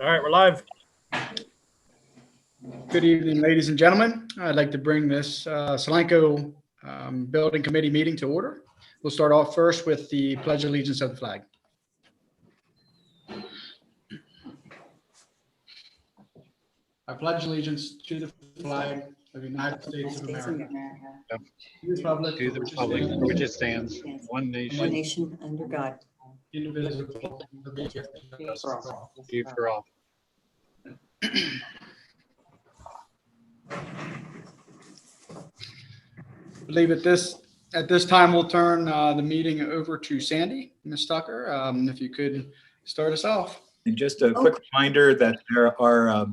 All right, we're live. Good evening, ladies and gentlemen. I'd like to bring this Solanco Building Committee meeting to order. We'll start off first with the Pledge of Allegiance of the flag. I pledge allegiance to the flag of the United States of America, to the republic for which it stands, one nation, under God, indivisible, with liberty and justice for all. for all. I believe at this time we'll turn the meeting over to Sandy. Ms. Tucker, if you could start us off. And just a quick reminder that there are,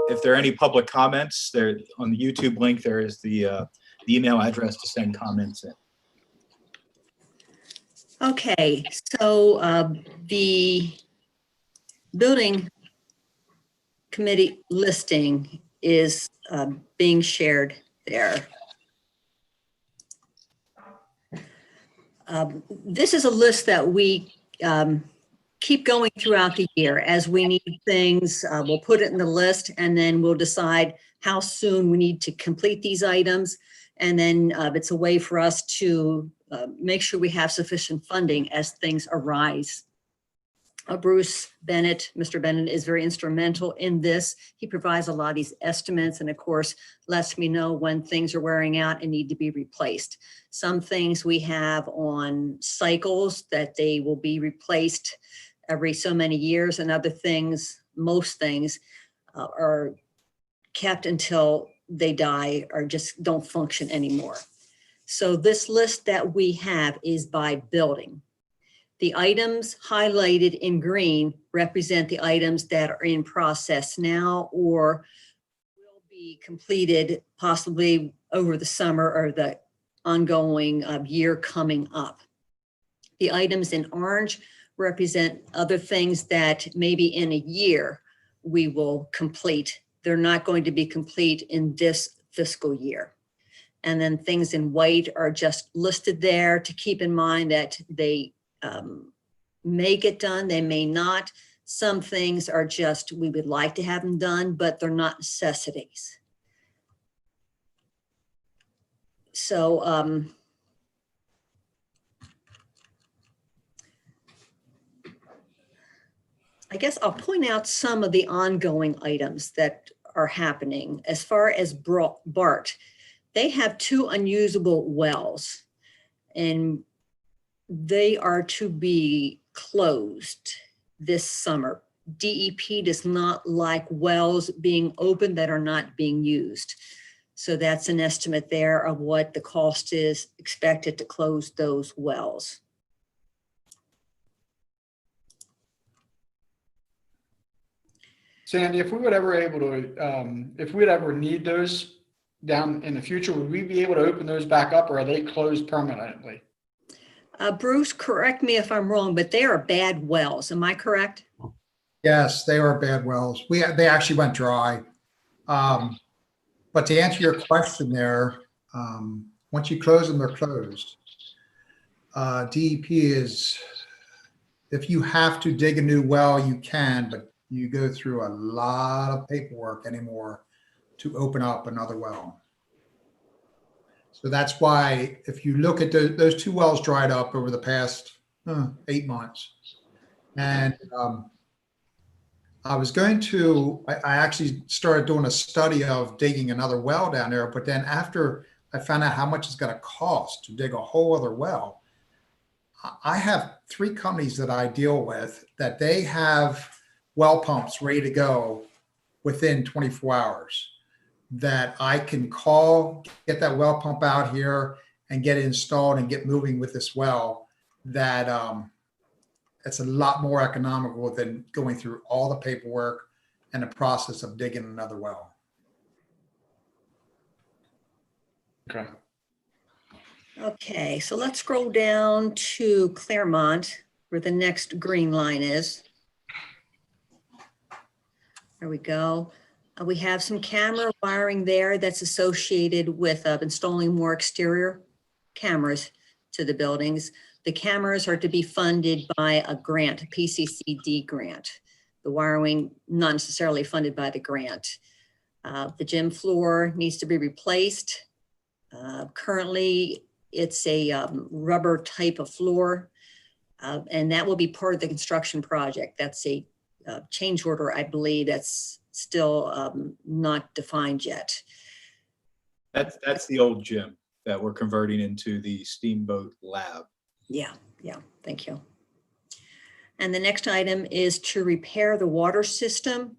if there are any public comments, there on the YouTube link, there is the email address to send comments in. Okay, so the building committee listing is being shared there. This is a list that we keep going throughout the year. As we need things, we'll put it in the list, and then we'll decide how soon we need to complete these items. And then it's a way for us to make sure we have sufficient funding as things arise. Bruce Bennett, Mr. Bennett is very instrumental in this. He provides a lot of these estimates and of course lets me know when things are wearing out and need to be replaced. Some things we have on cycles that they will be replaced every so many years, and other things, most things are kept until they die or just don't function anymore. So this list that we have is by building. The items highlighted in green represent the items that are in process now or will be completed possibly over the summer or the ongoing year coming up. The items in orange represent other things that maybe in a year we will complete. They're not going to be complete in this fiscal year. And then things in white are just listed there to keep in mind that they may get done, they may not. Some things are just, we would like to have them done, but they're not necessities. So I guess I'll point out some of the ongoing items that are happening. As far as BART, they have 2 unusable wells, and they are to be closed this summer. DEP does not like wells being open that are not being used. So that's an estimate there of what the cost is expected to close those wells. Sandy, if we would ever able to, if we'd ever need those down in the future, would we be able to open those back up, or are they closed permanently? Bruce, correct me if I'm wrong, but they are bad wells. Am I correct? Yes, they are bad wells. They actually went dry. But to answer your question there, once you close them, they're closed. DEP is, if you have to dig a new well, you can, but you go through a lot of paperwork anymore to open up another well. So that's why if you look at those 2 wells dried up over the past 8 months. And I actually started doing a study of digging another well down there, but then after I found out how much it's going to cost to dig a whole other well, I have 3 companies that I deal with that they have well pumps ready to go within 24 hours. That I can call, get that well pump out here and get it installed and get moving with this well, that it's a lot more economical than going through all the paperwork and the process of digging another well. Okay. Okay, so let's scroll down to Claremont where the next green line is. There we go. We have some camera wiring there that's associated with installing more exterior cameras to the buildings. The cameras are to be funded by a grant, a PCCD grant. the wiring not necessarily funded by the grant. The gym floor needs to be replaced. Currently, it's a rubber type of floor, and that will be part of the construction project. That's a change order, I believe, that's still not defined yet. That's the old gym that we're converting into the Steamboat Lab. Yeah, thank you. And the next item is to repair the water system.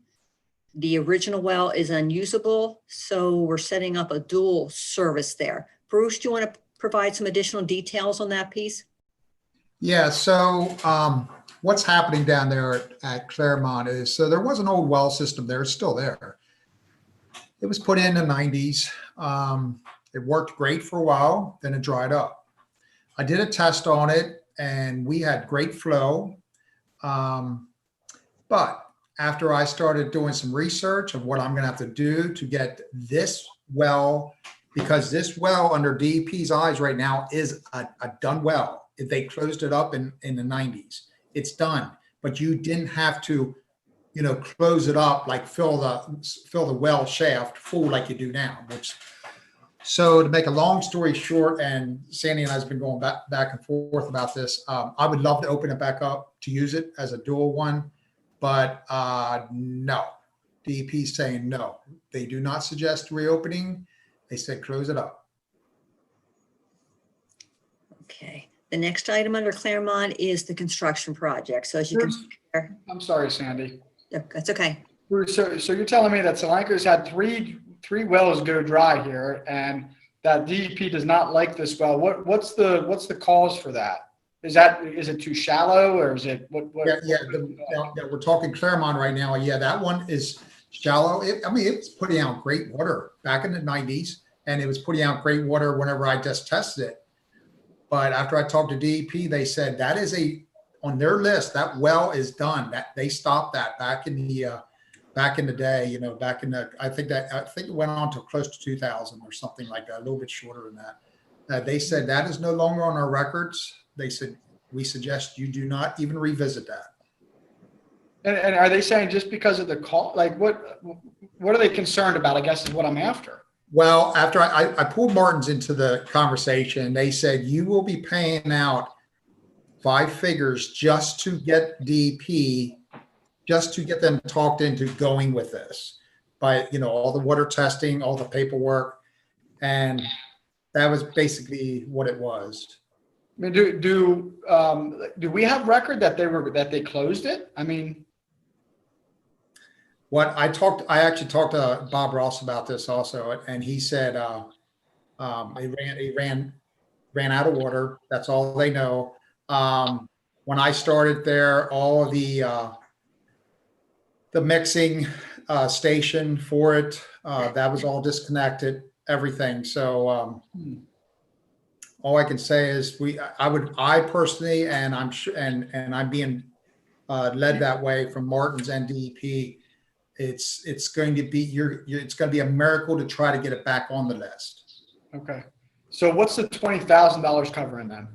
The original well is unusable, so we're setting up a dual service there. Bruce, do you want to provide some additional details on that piece? Yeah, so what's happening down there at Claremont is, so there was an old well system there, it's still there. It was put in the 90s. It worked great for a while, then it dried up. I did a test on it and we had great flow. But after I started doing some research of what I'm gonna have to do to get this well, because this well under DEP's eyes right now is a done well. If they closed it up in the 90s, it's done. But you didn't have to, you know, close it up, like fill the well shaft full like you do now. So to make a long story short, and Sandy and I have been going back and forth about this, I would love to open it back up to use it as a dual one, but no. DEP's saying no. They do not suggest reopening. They said close it up. Okay. The next item under Claremont is the construction project. So as you can see, I'm sorry, Sandy. that's okay. Bruce, so you're telling me that Solanco's had three wells go dry here, and that DEP does not like this well. What's the cause for that? Is it too shallow, or is it what? Yeah, we're talking Claremont right now. Yeah, that one is shallow. I mean, it was putting out great water back in the 90s, and it was putting out great water whenever I just tested it. But after I talked to DEP, they said that is on their list. That well is done. That they stopped that back in the day. You know, I think it went on to close to 2000 or something like that, a little bit shorter than that. They said that is no longer on our records. They said we suggest you do not even revisit that. And are they saying just because of the call? Like what are they concerned about? I guess is what I'm after. Well, after I pulled Martin's into the conversation, they said you will be paying out 5 figures just to get DEP, just to get them talked into going with this, by, you know, all the water testing, all the paperwork, and that was basically what it was. I mean, do we have record that they closed it? I mean, I actually talked to Bob Ross about this also, and he said he ran out of water. That's all they know. When I started there, all of the mixing station for it, that was all disconnected, everything. So all I can say is I personally, and I'm sure, and I'm being led that way from Martin's and DEP. It's going to be it's going to be a miracle to try to get it back on the list. Okay. So what's the $20,000 covering then?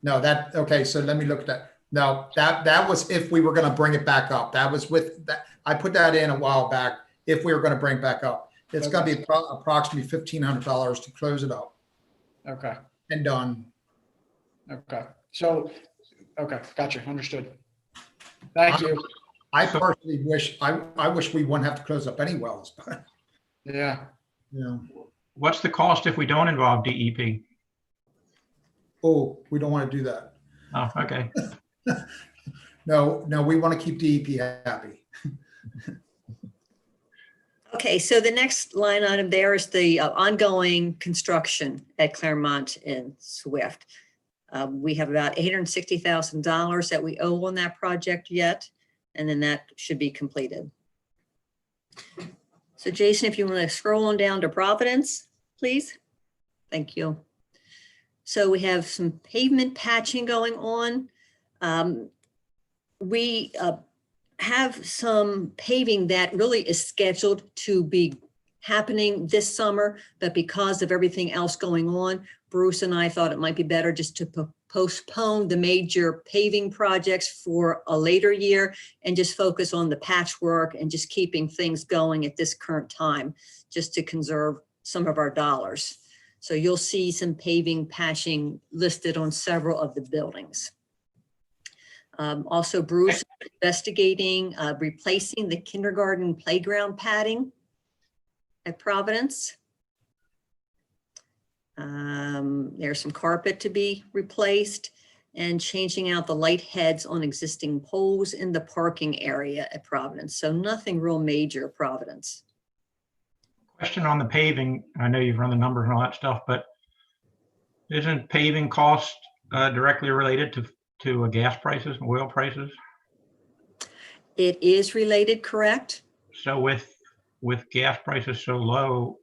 No, okay. So let me look at that. No, that was if we were going to bring it back up. That was with that. I put that in a while back. If we were going to bring it back up, it's going to be approximately $1,500 to close it up. Okay. And done. Okay. So, okay. Gotcha. Understood. Thank you. I personally wish we wouldn't have to close up any wells, but yeah. What's the cost if we don't involve DEP? Oh, we don't want to do that. Oh, okay. No, we want to keep DEP happy. Okay, so the next line item there is the ongoing construction at Claremont and Swift. We have about $860,000 that we owe on that project yet, and then that should be completed. So Jason, if you want to scroll on down to Providence, please. Thank you. So we have some pavement patching going on. We have some paving that really is scheduled to be happening this summer, but because of everything else going on, Bruce and I thought it might be better just to postpone the major paving projects for a later year and just focus on the patchwork and just keeping things going at this current time, just to conserve some of our dollars. So you'll see some paving patching listed on several of the buildings. Also, Bruce is investigating replacing the kindergarten playground padding at Providence. There's some carpet to be replaced and changing out the light heads on existing poles in the parking area at Providence. So nothing real major at Providence. Question on the paving. I know you've run the numbers and all that stuff, but isn't paving cost directly related to gas prices and oil prices? It is related, correct? So with gas prices so low,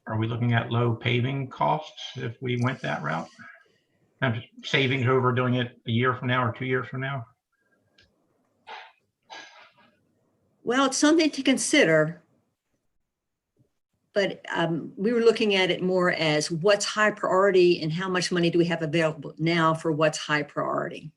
are we looking at low paving costs if we went that route? And savings over doing it a year from now or 2 years from now? Well, it's something to consider. But we were looking at it more as what's high priority and how much money do we have available now for what's high priority.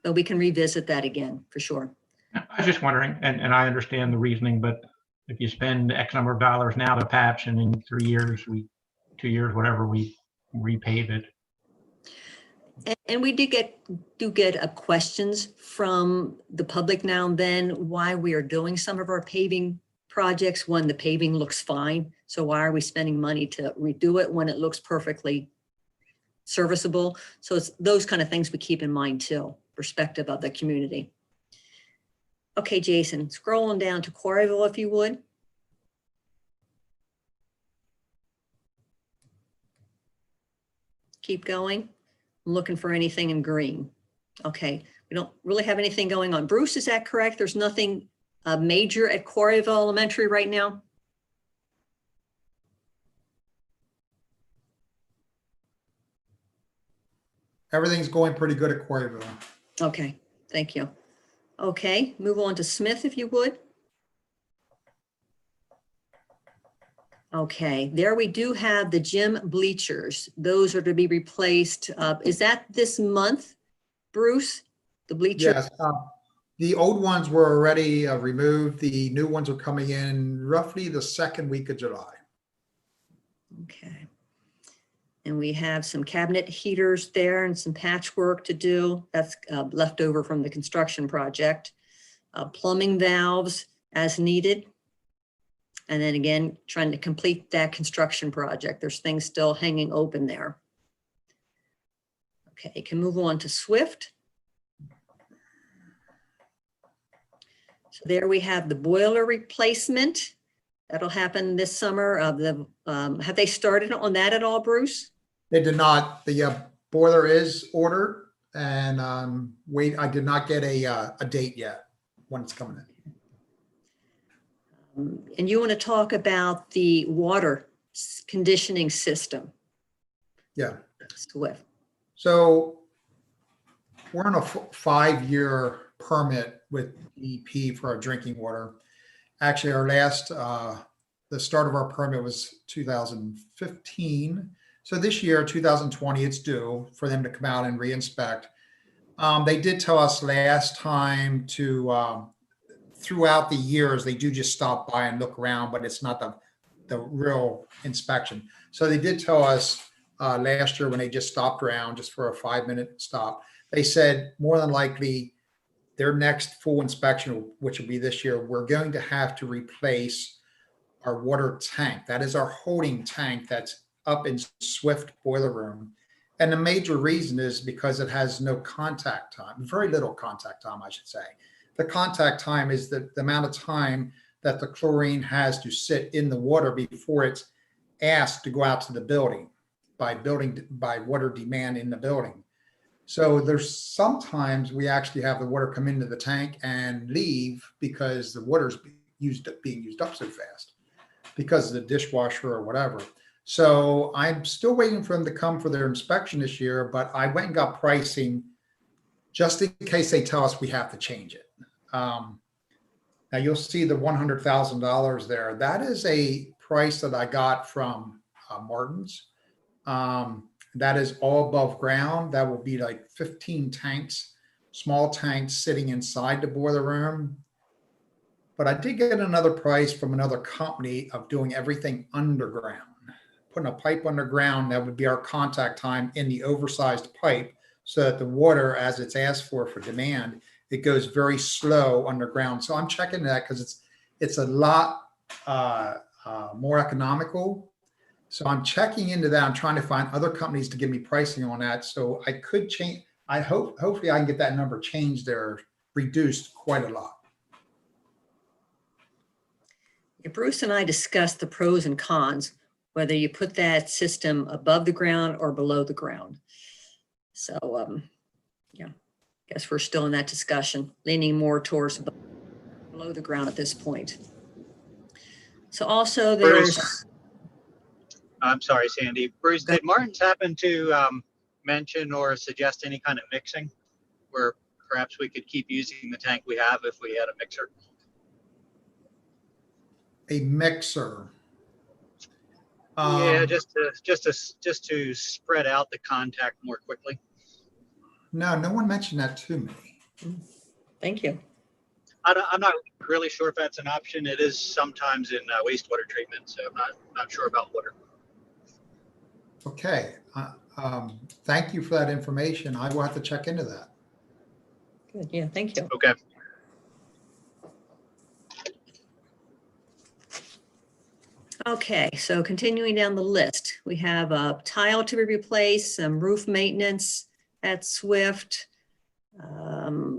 But we can revisit that again for sure. I was just wondering, and I understand the reasoning, but if you spend X number of dollars now to patch and in 3 years, 2 years, whatever, we repave it. And we do get questions from the public now and then why we are doing some of our paving projects when the paving looks fine. So why are we spending money to redo it when it looks perfectly serviceable? So it's those kind of things we keep in mind too, perspective of the community. Okay, Jason, scrolling down to Quarryville, if you would. Keep going. I'm looking for anything in green. Okay, we don't really have anything going on. Bruce, is that correct? There's nothing major at Quarryville Elementary right now? Everything's going pretty good at Quarryville. Okay, thank you. Okay, move on to Smith, if you would. Okay, there we do have the gym bleachers. Those are to be replaced. Is that this month, Bruce? The bleachers? Yes, the old ones were already removed. The new ones are coming in roughly the second week of July. Okay. And we have some cabinet heaters there and some patchwork to do. That's left over from the construction project. Plumbing valves as needed. And then again, trying to complete that construction project. There's things still hanging open there. Okay, can move on to Swift. So there we have the boiler replacement. That'll happen this summer. Have they started on that at all, Bruce? They did not. The boiler is ordered, and I did not get a date yet when it's coming in. And you want to talk about the water conditioning system? Yeah. Swift. So we're on a 5-year permit with EP for our drinking water. Actually, our last, the start of our permit was 2015. So this year, 2020, it's due for them to come out and re-inspect. They did tell us last time to, throughout the years, they do just stop by and look around, but it's not the real inspection. So they did tell us last year when they just stopped around just for a 5-minute stop, they said more than likely their next full inspection, which will be this year, we're going to have to replace our water tank. That is our holding tank that's up in Swift boiler room. And the major reason is because it has no contact time, very little contact time, I should say. The contact time is the amount of time that the chlorine has to sit in the water before it's asked to go out to the building by water demand in the building. So there's sometimes we actually have the water come into the tank and leave because the water's being used up so fast because of the dishwasher or whatever. So I'm still waiting for them to come for their inspection this year, but I went and got pricing just in case they tell us we have to change it. Now you'll see the $100,000 there. That is a price that I got from Martin's. That is all above ground. That will be like 15 tanks, small tanks sitting inside the boiler room. But I did get another price from another company of doing everything underground. Putting a pipe underground, that would be our contact time in the oversized pipe, so that the water, as it's asked for demand, it goes very slow underground. So I'm checking that because it's a lot more economical. So I'm checking into that. I'm trying to find other companies to give me pricing on that. So I could change. Hopefully I can get that number changed or reduced quite a lot. Bruce and I discussed the pros and cons, whether you put that system above the ground or below the ground. So, yeah, guess we're still in that discussion, leaning more towards below the ground at this point. So also there's, I'm sorry, Sandy. Bruce, did Martins happen to mention or suggest any kind of mixing where perhaps we could keep using the tank we have if we had a mixer? A mixer. Yeah, just to spread out the contact more quickly. No one mentioned that to me. thank you. I'm not really sure if that's an option. It is sometimes in wastewater treatment, so I'm not sure about water. Okay. Thank you for that information. I will have to check into that. Good, yeah, thank you. Okay. Okay, so continuing down the list, we have a tile to be replaced, some roof maintenance at Swift.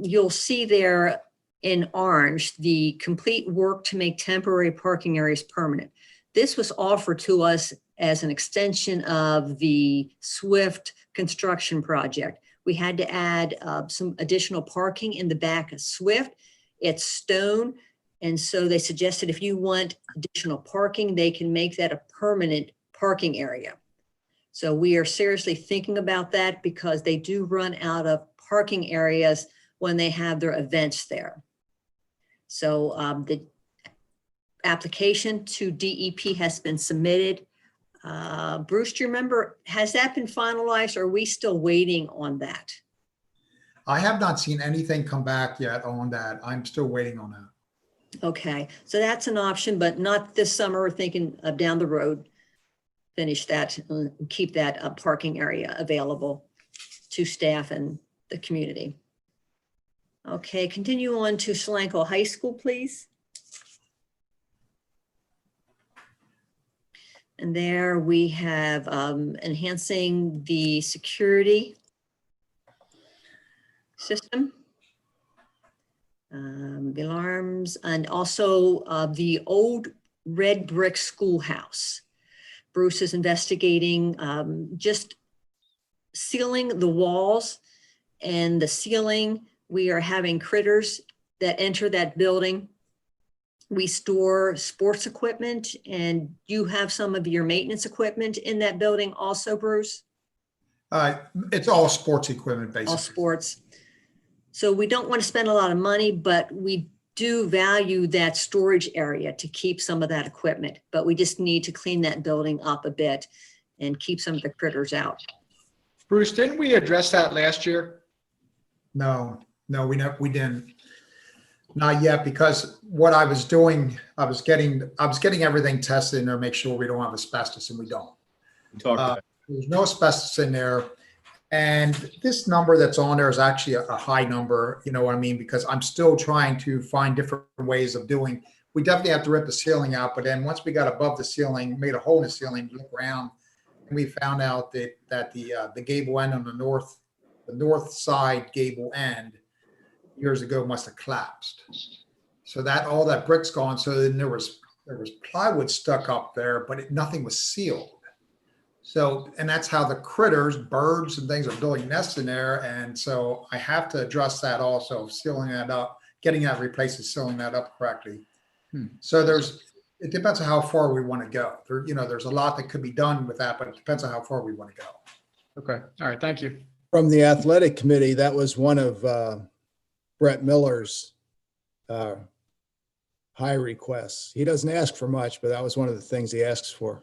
You'll see there in orange, the complete work to make temporary parking areas permanent. This was offered to us as an extension of the Swift construction project. We had to add some additional parking in the back of Swift. It's stone. And so they suggested if you want additional parking, they can make that a permanent parking area. So we are seriously thinking about that because they do run out of parking areas when they have their events there. So the application to DEP has been submitted. Bruce, do you remember, has that been finalized or are we still waiting on that? I have not seen anything come back yet on that. I'm still waiting on that. Okay, so that's an option, but not this summer. We're thinking of down the road, finish that, and keep that parking area available to staff and the community. Okay, continue on to Solanco High School, please. And there we have enhancing the security system. The alarms, and also the old red brick schoolhouse. Bruce is investigating just sealing the walls and the ceiling. We are having critters that enter that building. We store sports equipment, and you have some of your maintenance equipment in that building also, Bruce? It's all sports equipment, basically. All sports. So we don't want to spend a lot of money, but we do value that storage area to keep some of that equipment, but we just need to clean that building up a bit and keep some of the critters out. Bruce, didn't we address that last year? No, we didn't. Not yet, because what I was doing, I was getting everything tested in there, make sure we don't have asbestos, and we don't. We talked about There's no asbestos in there. And this number that's on there is actually a high number, you know what I mean? Because I'm still trying to find different ways of doing. We definitely have to rip the ceiling out, but then once we got above the ceiling, made a hole in the ceiling, look around, and we found out that the gable end on the north side gable end years ago must have collapsed. So that all that brick's gone. So then there was plywood stuck up there, but nothing was sealed. So, and that's how the critters, birds and things are building nests in there. And so I have to address that also, sealing that up, getting that replaced and sealing that up correctly. So it depends on how far we want to go. There's a lot that could be done with that, but it depends on how far we want to go. Okay. All right. Thank you. From the athletic committee, that was one of Brett Miller's high requests. He doesn't ask for much, but that was one of the things he asks for.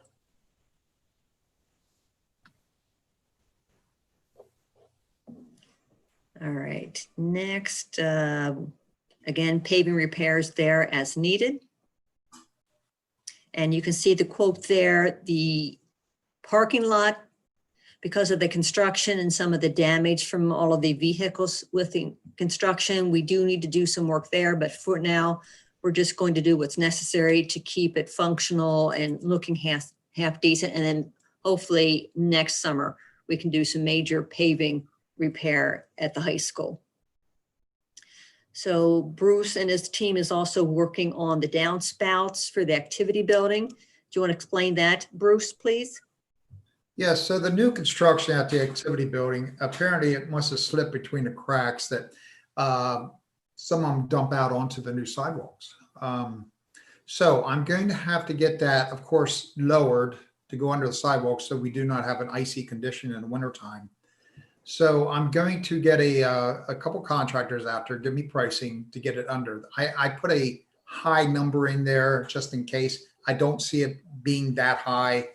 All right, next, again, paving repairs there as needed. And you can see the quote there, the parking lot, because of the construction and some of the damage from all of the vehicles with the construction, we do need to do some work there, but for now, we're just going to do what's necessary to keep it functional and looking half decent. And then hopefully next summer, we can do some major paving repair at the high school. So Bruce and his team is also working on the downspouts for the activity building. Do you want to explain that, Bruce, please? Yes, so the new construction at the activity building, apparently it must have slipped between the cracks that some of them dump out onto the new sidewalks. So I'm going to have to get that, of course, lowered to go under the sidewalk so we do not have an icy condition in the wintertime. So I'm going to get a couple contractors out there, give me pricing to get it under. I put a high number in there just in case. I don't see it being that high.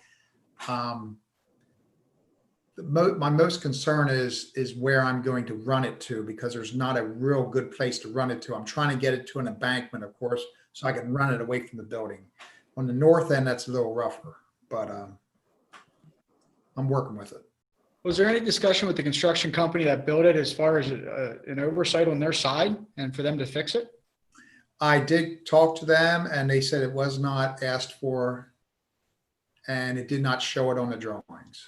My most concern is where I'm going to run it to, because there's not a real good place to run it to. I'm trying to get it to an embankment, of course, so I can run it away from the building. On the north end, that's a little rougher, but I'm working with it. Was there any discussion with the construction company that built it as far as an oversight on their side and for them to fix it? I did talk to them and they said it was not asked for and it did not show it on the drawings.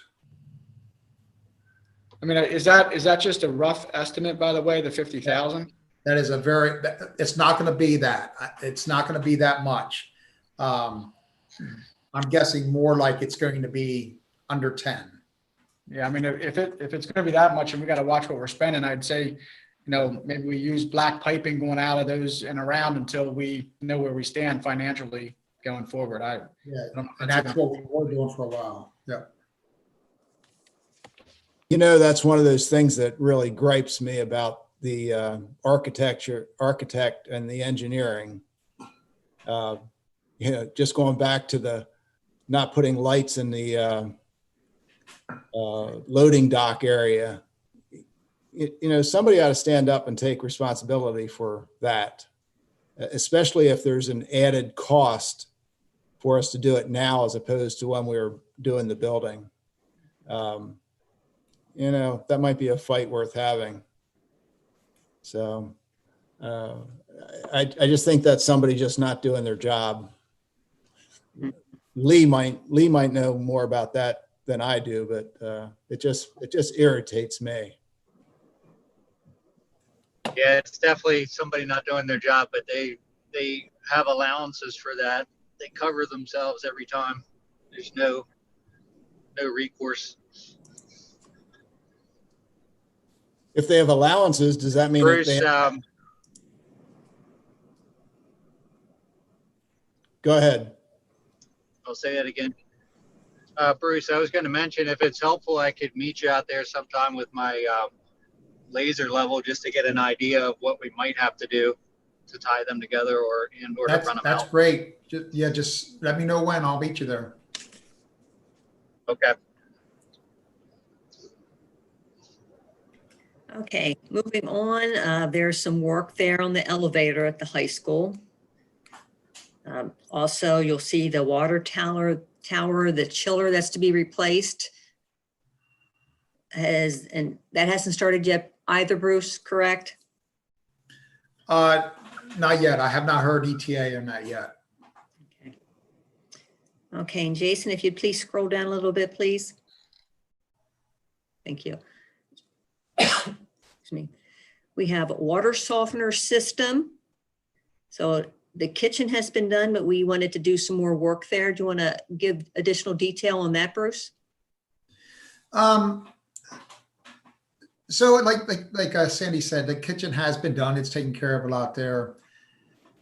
I mean, is that just a rough estimate, by the way, the 50,000? That is it's not going to be that. It's not going to be that much. I'm guessing more like it's going to be under 10. Yeah, I mean, if it's going to be that much and we got to watch what we're spending, I'd say, maybe we use black piping going out of those and around until we know where we stand financially going forward. Yeah, and that's what we were doing for a while. Yeah. That's one of those things that really gripes me about the architect and the engineering. Just going back to the not putting lights in the loading dock area. Somebody ought to stand up and take responsibility for that, especially if there's an added cost for us to do it now as opposed to when we were doing the building. That might be a fight worth having. So I just think that's somebody just not doing their job. Lee might know more about that than I do, but it just irritates me. Yeah, it's definitely somebody not doing their job, but they have allowances for that. They cover themselves every time. There's no recourse. If they have allowances, does that mean Bruce, Go ahead. I'll say that again. Bruce, I was going to mention, if it's helpful, I could meet you out there sometime with my laser level just to get an idea of what we might have to do to tie them together or to run them out. That's great. Just let me know when. I'll meet you there. Okay. Okay, moving on, there's some work there on the elevator at the high school. Also, you'll see the water tower, the chiller that's to be replaced. And that hasn't started yet either, Bruce, correct? Not yet. I have not heard ETA on that yet. Okay, and Jason, if you'd please scroll down a little bit, please. Thank you. Excuse me. We have a water softener system. So the kitchen has been done, but we wanted to do some more work there. Do you want to give additional detail on that, Bruce? So like Sandy said, the kitchen has been done. It's taken care of a lot there.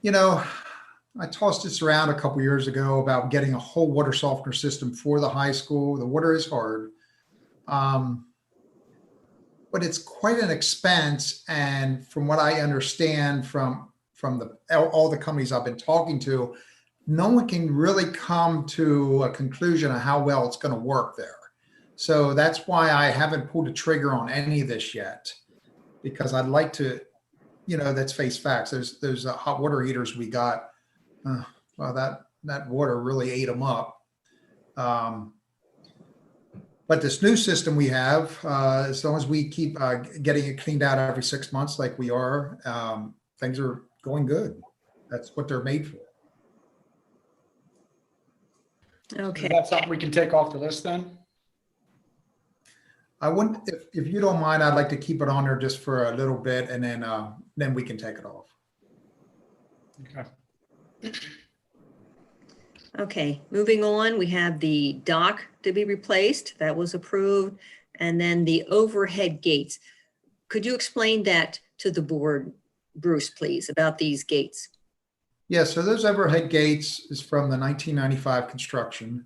I tossed this around a couple years ago about getting a whole water softener system for the high school. The water is hard. But it's quite an expense. And from what I understand from all the companies I've been talking to, no one can really come to a conclusion of how well it's going to work there. So that's why I haven't pulled the trigger on any of this yet. because I'd like to, let's face facts. Those hot water heaters we got, well, that water really ate them up. But this new system we have, as long as we keep getting it cleaned out every 6 months like we are, things are going good. That's what they're made for. Okay. Is that something we can take off the list then? I wouldn't, if you don't mind, I'd like to keep it on there just for a little bit, and then we can take it off. Okay. Okay, moving on, we have the dock to be replaced. That was approved. And then the overhead gates. Could you explain that to the board, Bruce, please, about these gates? Yeah, so those overhead gates is from the 1995 construction.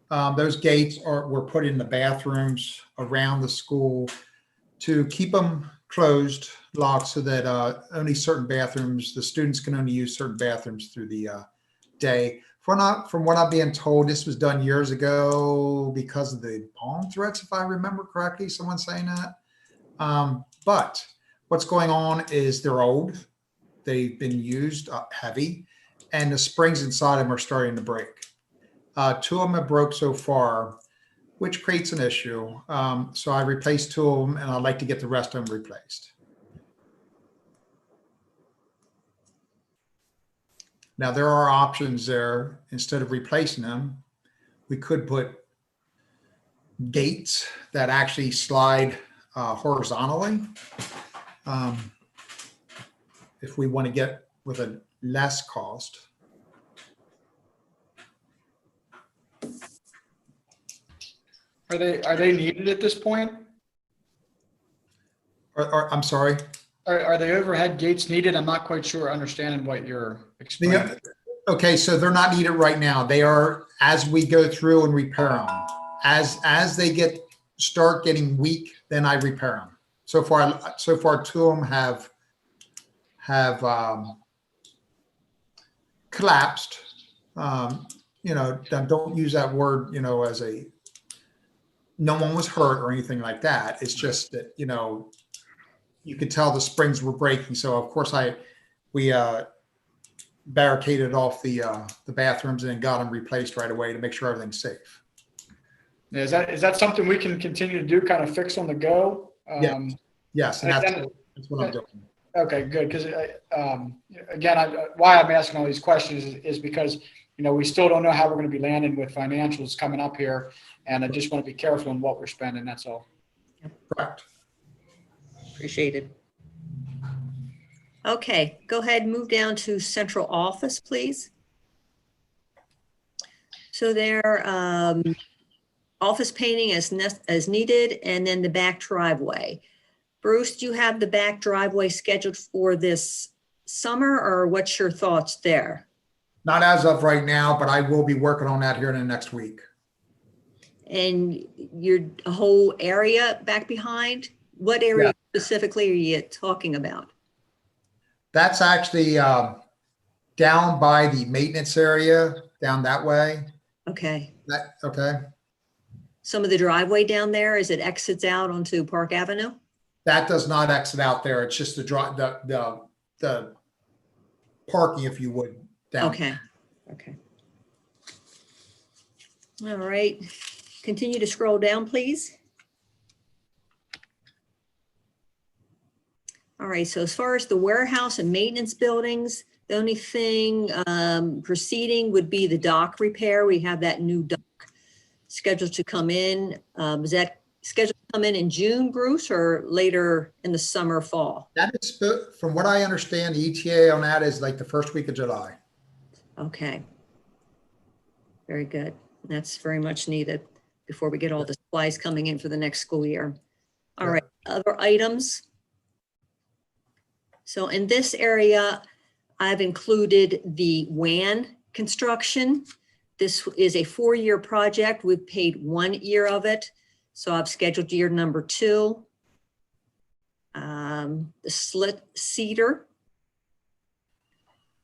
Those gates were put in the bathrooms around the school to keep them closed, locked, so that only certain bathrooms, the students can only use certain bathrooms through the day. From what I'm being told, this was done years ago because of the bomb threats, if I remember correctly, someone saying that. But what's going on is they're old. They've been used heavy, and the springs inside them are starting to break. 2 of them have broke so far, which creates an issue. So I replaced 2 of them, and I'd like to get the rest of them replaced. Now, there are options there. Instead of replacing them, we could put gates that actually slide horizontally. If we want to get with a less cost. Are they needed at this point? I'm sorry. Are the overhead gates needed? I'm not quite sure understanding what you're explaining. Okay, so they're not needed right now. They are as we go through and repair them. As they start getting weak, then I repair them. So far 2 of them have collapsed. Don't use that word, as a, no one was hurt or anything like that. It's just that, you could tell the springs were breaking. So of course we barricaded off the bathrooms and then got them replaced right away to make sure everything's safe. Is that something we can continue to do, kind of fix on the go? Yes, and that's what I'm doing. Okay, good. Because again, why I'm asking all these questions is because we still don't know how we're going to be landing with financials coming up here, and I just want to be careful in what we're spending. That's all. Correct. Appreciated. Okay, go ahead, move down to central office, please. So there, office painting as needed, and then the back driveway. Bruce, do you have the back driveway scheduled for this summer, or what's your thoughts there? Not as of right now, but I will be working on that here in the next week. And your whole area back behind? What area specifically are you talking about? That's actually down by the maintenance area, down that way. Okay. Okay. Some of the driveway down there, as it exits out onto Park Avenue? That does not exit out there. It's just the parking, if you would, down. Okay. All right. Continue to scroll down, please. All right, so as far as the warehouse and maintenance buildings, the only thing proceeding would be the dock repair. We have that new dock scheduled to come in. Is that scheduled to come in June, Bruce, or later in the summer, fall? That is, from what I understand, the ETA on that is like the first week of July. Okay. Very good. That's very much needed before we get all the supplies coming in for the next school year. All right, other items. So in this area, I've included the WAN construction. This is a 4-year project. We've paid 1 year of it. So I've scheduled year number 2. The slit cedar.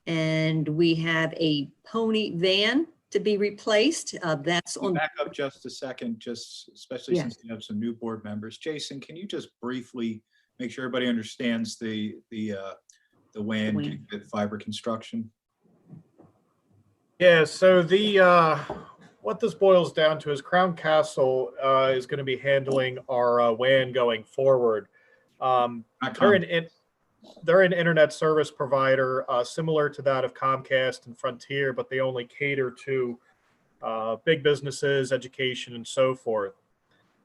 And we have a pony van to be replaced. That's on. Back up just a second, just especially Yeah. since we have some new board members. Jason, can you just briefly make sure everybody understands the WAN WAN. gigabit fiber construction? Yeah, so what this boils down to is Crown Castle is going to be handling our WAN going forward. Not They're an internet service provider similar to that of Comcast and Frontier, but they only cater to big businesses, education, and so forth.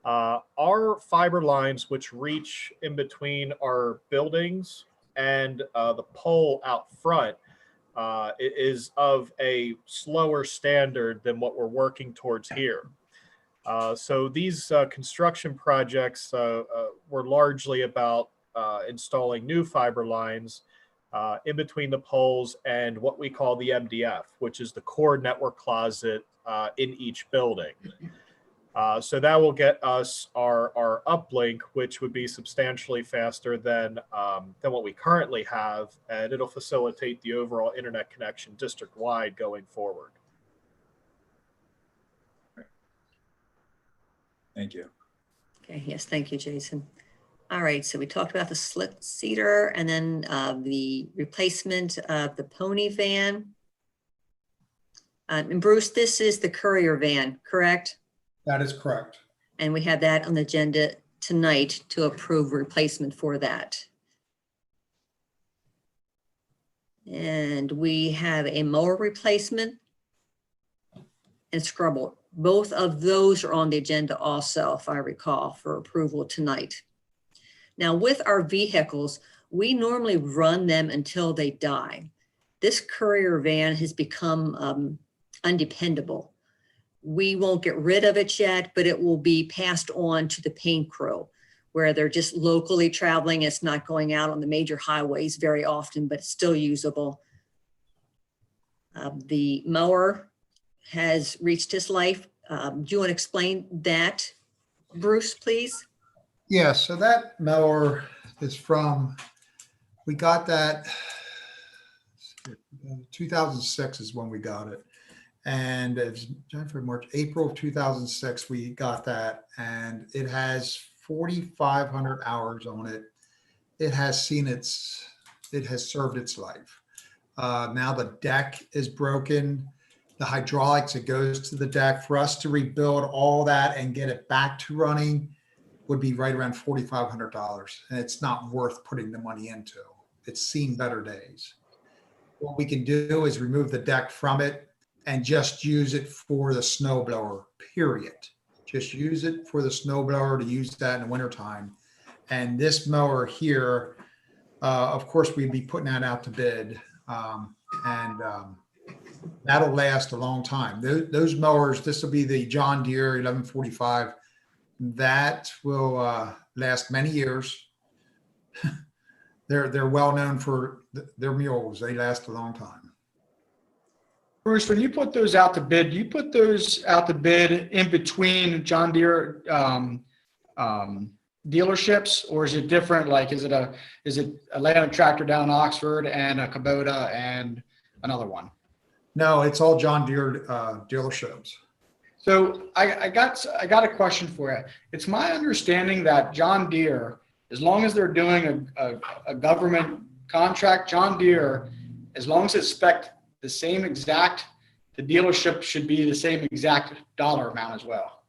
Our fiber lines, which reach in between our buildings and the pole out front, is of a slower standard than what we're working towards here. So these construction projects were largely about installing new fiber lines in between the poles and what we call the MDF, which is the core network closet in each building. So that will get us our uplink, which would be substantially faster than what we currently have, and it'll facilitate the overall internet connection district-wide going forward. Thank you. Okay, yes, thank you, Jason. All right, so we talked about the split seater and then the replacement of the pony van. And Bruce, this is the courier van, correct? That is correct. And we have that on the agenda tonight to approve replacement for that. And we have a mower replacement and scrubber. Both of those are on the agenda also, if I recall, for approval tonight. Now, with our vehicles, we normally run them until they die. This courier van has become undependable. We won't get rid of it yet, but it will be passed on to the paint crew, where they're just locally traveling. It's not going out on the major highways very often, but it's still usable. The mower has reached its life. Do you want to explain that, Bruce, please? Yeah, so that mower is from, we got that, 2006 is when we got it. And it's January, March, April of 2006, we got that. And it has 4,500 hours on it. It has served its life. Now the deck is broken. The hydraulics, it goes to the deck. For us to rebuild all that and get it back to running would be right around $4,500. And it's not worth putting the money into. It's seen better days. What we can do is remove the deck from it and just use it for the snow blower, period. Just use it for the snow blower, to use that in the wintertime. And this mower here, of course, we'd be putting that out to bid. That'll last a long time. Those mowers, this will be the John Deere 1145. That will last many years. They're well known for their mules. They last a long time. Bruce, when you put those out to bid, do you put those out to bid in between John Deere dealerships, or is it different? Like, is it a Land Tractor down in Oxford and a Kubota and another one? No, it's all John Deere dealerships. So I got a question for you. It's my understanding that John Deere, as long as they're doing a government contract, John Deere, as long as it's spec'd the same exact, the dealership should be the same exact dollar amount as well.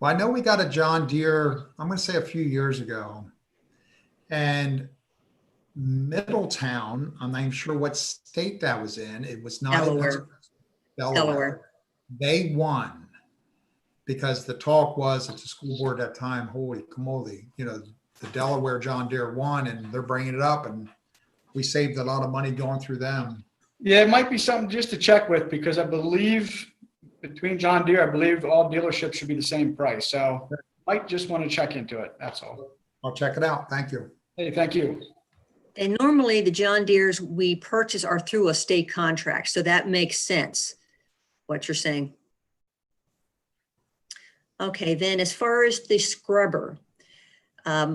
Well, I know we got a John Deere, I'm going to say a few years ago, and Middletown, I'm not even sure what state that was in. It was not Delaware. Delaware. They won because the talk was at the school board at that time, holy moly, the Delaware John Deere won, and they're bringing it up, and we saved a lot of money going through them. Yeah, it might be something just to check with, because I believe between John Deere, I believe all dealerships should be the same price. So might just want to check into it. That's all. I'll check it out. Thank you. Hey, thank you. And normally the John Deeres we purchase are through a state contract. So that makes sense, what you're saying. Okay, then as far as the scrubber,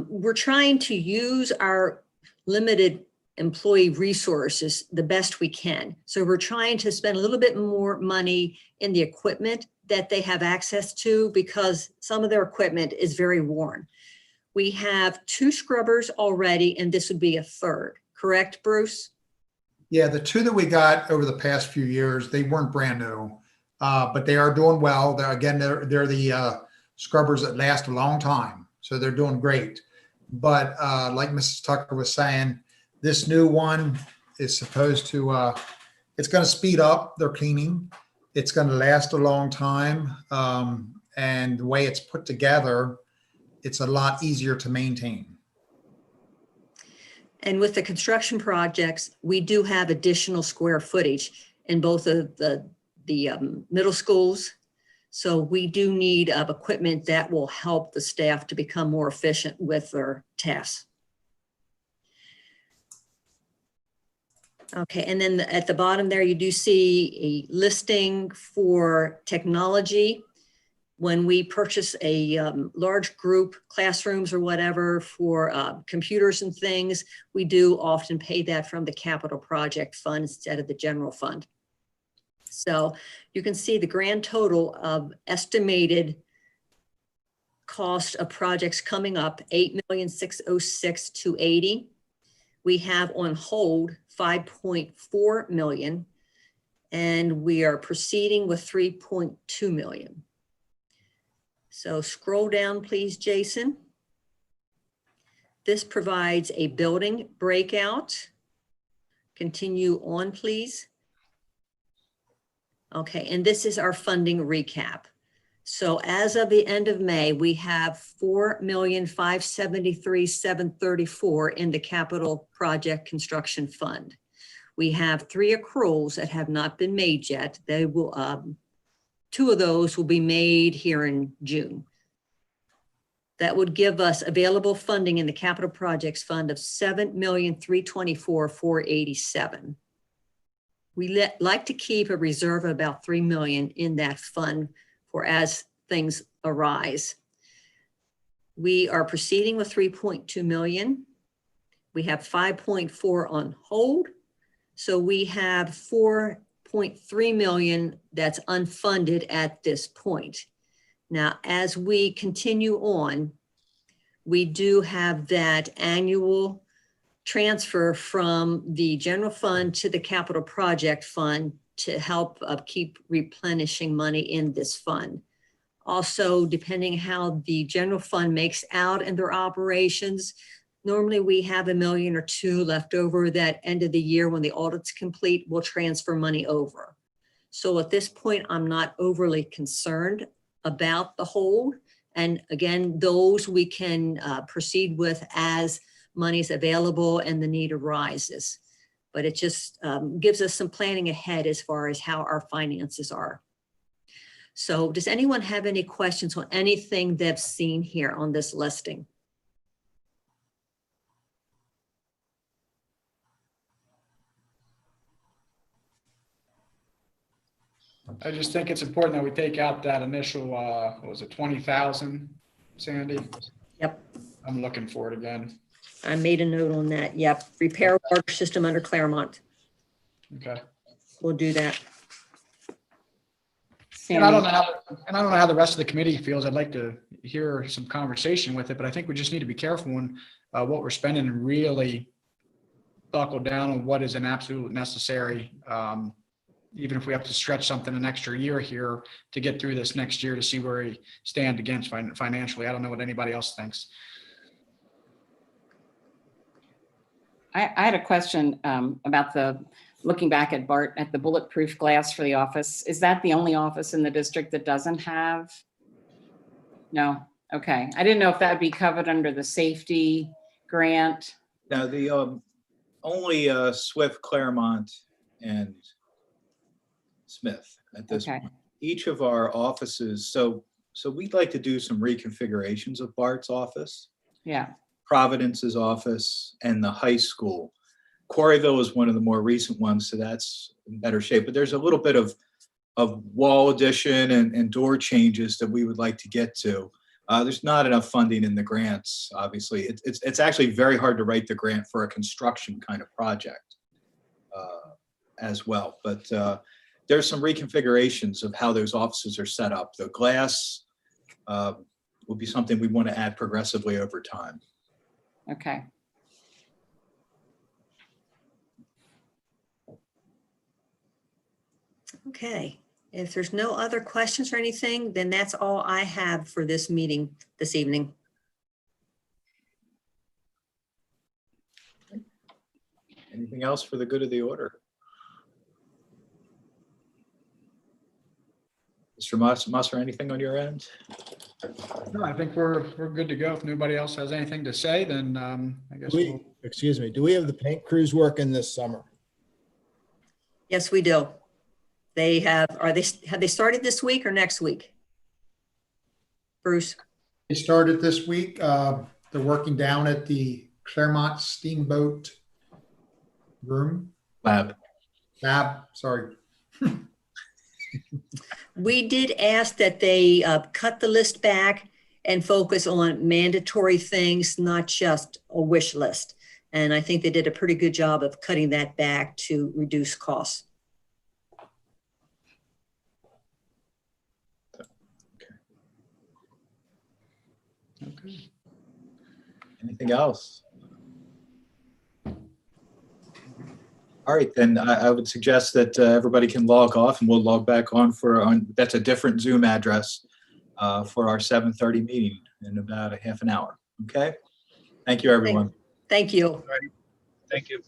we're trying to use our limited employee resources the best we can. So we're trying to spend a little bit more money in the equipment that they have access to, because some of their equipment is very worn. We have 2 scrubbers already, and this would be a third, correct, Bruce? Yeah, the 2 that we got over the past few years, they weren't brand new, but they are doing well. They're the scrubbers that last a long time, so they're doing great. But like Mrs. Tucker was saying, this new one is supposed to, it's going to speed up their cleaning. It's going to last a long time. And the way it's put together, it's a lot easier to maintain. And with the construction projects, we do have additional square footage in both of the middle schools. So we do need equipment that will help the staff to become more efficient with their tasks. Okay, and then at the bottom there, you do see a listing for technology. When we purchase a large group, classrooms or whatever for computers and things, we do often pay that from the capital project fund instead of the general fund. So you can see the grand total of estimated cost of projects coming up, $8,606,280. We have on hold $5.4 million, and we are proceeding with $3.2 million. So scroll down, please, Jason. This provides a building breakout. Continue on, please. Okay, and this is our funding recap. So as of the end of May, we have $4,573,734 in the capital project construction fund. We have 3 accruals that have not been made yet. They will, 2 of those will be made here in June. That would give us available funding in the capital projects fund of $7,324,487. We like to keep a reserve of about $3 million in that fund for as things arise. We are proceeding with $3.2 million. We have 5.4 on hold. So we have $4.3 million that's unfunded at this point. Now, as we continue on, we do have that annual transfer from the general fund to the capital project fund to help keep replenishing money in this fund. Also, depending how the general fund makes out in their operations, normally we have $1 million or $2 million left over that end of the year when the audit's complete, we'll transfer money over. So at this point, I'm not overly concerned about the hold. And again, those we can proceed with as money's available and the need arises. But it just gives us some planning ahead as far as how our finances are. So does anyone have any questions on anything they've seen here on this listing? I just think it's important that we take out that initial, what was it, 20,000, Sandy? Yep. I'm looking for it again. I made a note on that. Yep. Repair water system under Claremont. Okay. We'll do that. And I don't know how the rest of the committee feels. I'd like to hear some conversation with it, but I think we just need to be careful when what we're spending and really buckle down on what is an absolute necessary. Even if we have to stretch something an extra year here to get through this next year to see where we stand against financially. I don't know what anybody else thinks. I had a question about looking back at Bart at the bulletproof glass for the office. Is that the only office in the district that doesn't have? No. Okay. I didn't know if that would be covered under the safety grant. Now, the only Swift, Claremont, and Smith at this point. Each of our offices, so we'd like to do some reconfigurations of Bart's office. Yeah. Providence's office and the high school. Quarryville is one of the more recent ones, so that's in better shape. But there's a little bit of wall addition and door changes that we would like to get to. There's not enough funding in the grants, obviously. It's actually very hard to write the grant for a construction kind of project as well. But there's some reconfigurations of how those offices are set up. The glass, will be something we want to add progressively over time. Okay. Okay, if there's no other questions or anything, then that's all I have for this meeting this evening. Anything else for the good of the order? Mr. Musser, anything on your end? No, I think we're good to go. If nobody else has anything to say, then I guess we'll. Excuse me, do we have the paint crews working this summer? Yes, we do. They have they started this week or next week? Bruce? They started this week. They're working down at the Claremont Steamboat Room. Lab. Sorry. We did ask that they cut the list back and focus on mandatory things, not just a wish list. And I think they did a pretty good job of cutting that back to reduce costs. Okay. Anything else? All right, then I would suggest that everybody can log off and we'll log back on that's a different Zoom address for our 7:30 meeting in about a half an hour. Okay? Thank you, everyone. Thank you. Thank you.